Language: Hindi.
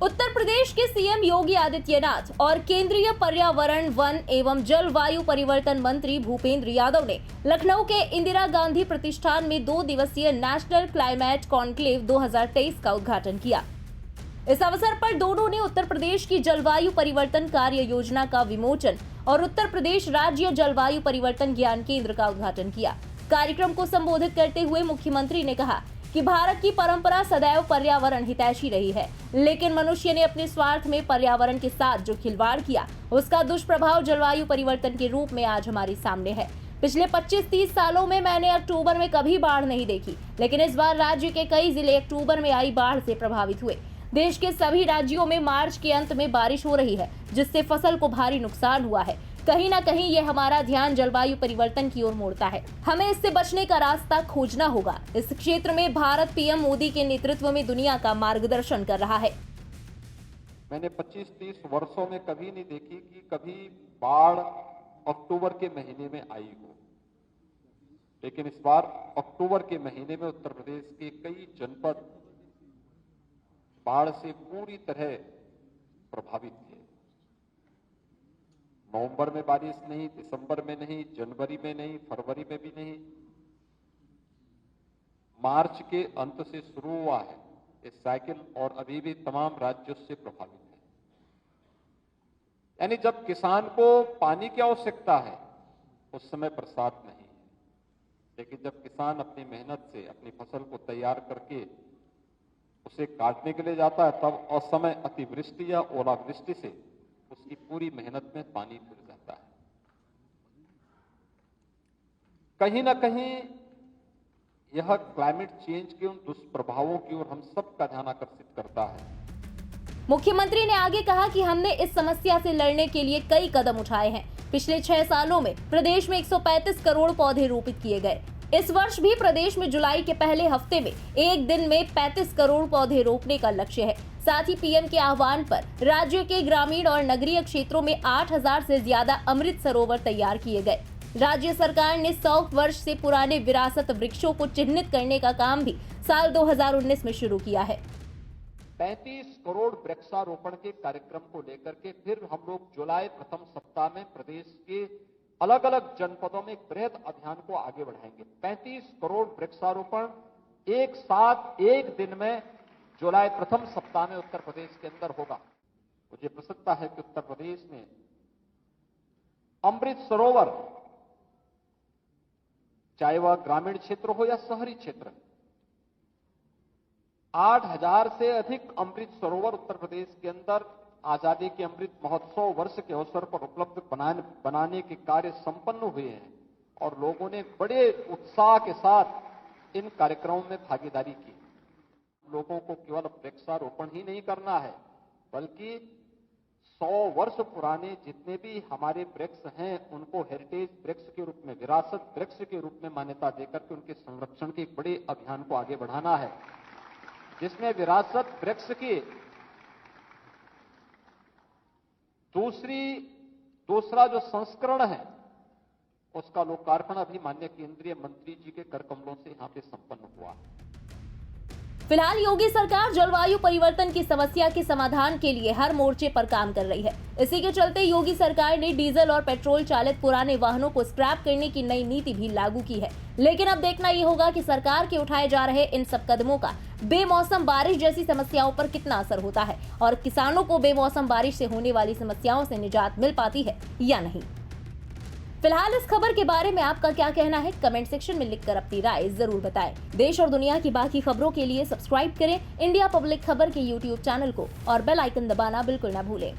उत्तर प्रदेश के सीएम योगी आदित्यनाथ और केंद्रीय पर्यावरण, वन एवं जलवायु परिवर्तन मंत्री भूपेंद्र यादव ने लखनऊ के इंदिरा गांधी प्रतिष्ठान में 2 दिवसीय नेशनल क्लाइमेट कॉन्क्लेव 2023 का उद्घाटन किया। इस अवसर पर दोनों ने उत्तर प्रदेश की जलवायु परिवर्तन कार्य योजना का विमोचन और उत्तर प्रदेश राज्य जलवायु परिवर्तन ज्ञान केंद्र का उद्घाटन किया। कार्यक्रम को संबोधित करते हुए मुख्यमंत्री ने कहा कि भारत की परंपरा सदैव पर्यावरण हितैषी रही है, लेकिन मनुष्य ने अपने स्वार्थ में पर्यावरण के साथ जो खिलवाड़ किया, उसका दुष्प्रभाव जलवायु परिवर्तन के रूप में आज हमारे सामने है। पिछले 25-30 सालों में मैंने अक्टूबर में कभी बाढ़ नहीं देखी, लेकिन इस बार राज्य के कई जिले अक्टूबर में आई बाढ़ से प्रभावित हुए। देश के सभी राज्यों में मार्च के अंत में बारिश हो रही है, जिससे फसल को भारी नुकसान हुआ है। कहीं ना कहीं ये हमारा ध्यान जलवायु परिवर्तन की ओर मोड़ता है। हमें इससे बचने का रास्ता खोजना होगा। इस क्षेत्र में भारत पीएम मोदी के नेतृत्व में दुनिया का मार्गदर्शन कर रहा है। मैंने 25-30 वर्षों में कभी नहीं देखी कि कभी बाढ़ अक्टूबर के महीने में आई हो, लेकिन इस बार अक्टूबर के महीने में उत्तर प्रदेश के कई जनपद बाढ़ से पूरी तरह प्रभावित थे। नवंबर में बारिश नहीं, दिसंबर में नहीं, जनवरी में नहीं, फरवरी में भी नहीं, मार्च के अंत से शुरू हुआ है इस साइकिल और अभी भी तमाम राज्यों से प्रभावित है। यानी जब किसान को पानी की आवश्यकता है उस समय बरसात नहीं है, लेकिन जब किसान अपनी मेहनत से अपनी फसल को तैयार करके उसे काटने के लिए जाता है, तब असमय अतिवृष्टि या ओलावृष्टि से उसकी पूरी मेहनत में पानी फिर जाता है। कहीं ना कहीं यह क्लाइमेट चेंज के उन दुष्प्रभावों की ओर हम सबका ध्यान आकर्षित करता है। मुख्यमंत्री ने आगे कहा कि हमने इस समस्या से लड़ने के लिए कई कदम उठाए हैं। पिछले 6 सालों में प्रदेश में 135 करोड़ पौधे रोपित किए गए। इस वर्ष भी प्रदेश में जुलाई के पहले हफ्ते में एक दिन में 35 करोड़ पौधे रोपने का लक्ष्य है। साथ ही पीएम के आह्वान पर राज्य के ग्रामीण और नगरीय क्षेत्रों में 8000 से ज्यादा अमृत सरोवर तैयार किए गए। राज्य सरकार ने 100 वर्ष से पुराने विरासत वृक्षों को चिन्हित करने का काम भी साल 2019 में शुरू किया है। 35 करोड़ वृक्षारोपण के कार्यक्रम को लेकर के फिर हम लोग जुलाई प्रथम सप्ताह में प्रदेश के अलग अलग जनपदों में एक बृहद अभियान को आगे बढ़ाएंगे। 35 करोड़ वृक्षारोपण एक साथ एक दिन में जुलाई प्रथम सप्ताह में उत्तर प्रदेश के अंदर होगा। मुझे प्रसन्नता है कि उत्तर प्रदेश में अमृत सरोवर, चाहे वह ग्रामीण क्षेत्र हो या शहरी क्षेत्र, 8000 से अधिक अमृत सरोवर उत्तर प्रदेश के अंदर आजादी के अमृत महोत्सव वर्ष के अवसर पर उपलब्ध बनाने के कार्य संपन्न हुए हैं और लोगों ने बड़े उत्साह के साथ इन कार्यक्रमों में भागीदारी की। लोगों को केवल वृक्षारोपण ही नहीं करना है, बल्कि 100 वर्ष पुराने जितने भी हमारे वृक्ष हैं उनको हेरिटेज वृक्ष के रूप में, विरासत वृक्ष के रूप में मान्यता देकर के उनके संरक्षण के एक बड़े अभियान को आगे बढ़ाना है, जिसमें विरासत वृक्ष की दूसरा जो संस्करण है उसका लोकार्पण अभी माननीय केंद्रीय मंत्री जी के कर कमलों से यहां पे संपन्न हुआ। फिलहाल योगी सरकार जलवायु परिवर्तन की समस्या के समाधान के लिए हर मोर्चे पर काम कर रही है। इसी के चलते योगी सरकार ने डीजल और पेट्रोल चालित पुराने वाहनों को स्क्रैप करने की नई नीति भी लागू की है। लेकिन अब देखना ये होगा कि सरकार के उठाए जा रहे इन सब कदमों का बेमौसम बारिश जैसी समस्याओं पर कितना असर होता है और किसानों को बेमौसम बारिश से होने वाली समस्याओं से निजात मिल पाती है या नहीं। फिलहाल इस खबर के बारे में आपका क्या कहना है, कमेंट सेक्शन में लिखकर अपनी राय जरूर बताएं। देश और दुनिया की बाकी खबरों के लिए सब्सक्राइब करें इंडिया पब्लिक खबर के YouTube चैनल को और बेल आइकन दबाना बिल्कुल न भूलें।